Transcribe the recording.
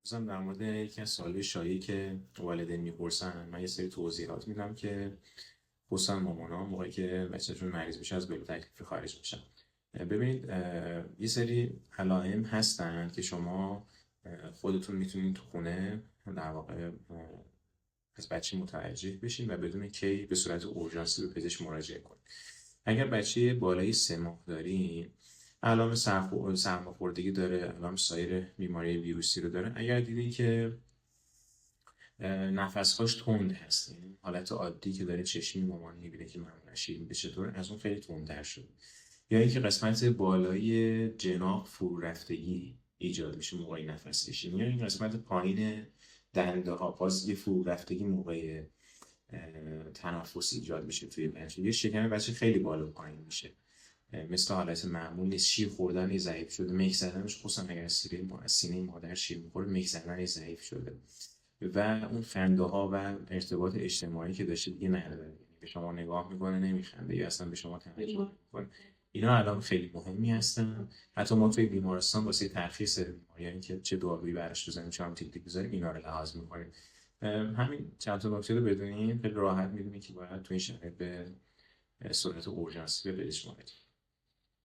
مثلا در مورد یکی از سوالای شایعی که والدین میپرسن من یه سری توضیحات میدم که خصوصا مامانا موقعی که بچه‌شون مریض میشه از بلو تکلیفی خارج میشن. ببینید، یه سری علائم هستن که شما خودتون میتونید تو خونه در واقع از بچه متوجه بشین و بدون کی به صورت اورژانسی به پزشک مراجعه کنید. اگر بچه بالای 3 ماه دارین، علائم سرماخوردگی داره، علائم سایر بیماری ویروسی رو داره، اگر دیدین که نفسهاش تند هست، یعنی حالت عادی که داره چشمی مامان میبینه که معمولا شیر میده چطور، از اون خیلی تندتر شده، یا اینکه قسمت بالای جناح فرو رفتگی ایجاد میشه موقع نفس کشیدن، یا این قسمت پایین دنده ها باز یه فرو رفتگی موقع تنفس ایجاد میشه توی بچه، یه شکم بچه خیلی بالا و پایین میشه، مثل حالت معمول نیست، شیر خوردن ضعیف شده، میک زدنش خصوصا اگر سینه مادر شیر میخوره میک زدن ضعیف شده و اون خنده ها و ارتباط اجتماعی که داشته دیگه نداره، یعنی به شما نگاه میکنه نمیخنده یا اصلا به شما توجه نمیکنه. اینا الان خیلی مهمی هستن. حتی ما توی بیمارستان واسه ترخیص بیماری، یعنی که چه دارویی براش بزنیم چه آنتیبیوتیک بزنیم، اینا رو لحاظ میکنیم. همین چند تا نکته رو بدونیم خیلی راحت میدونیم که باید تو این شرایط به صورت اورژانسی به پزشک مراجعه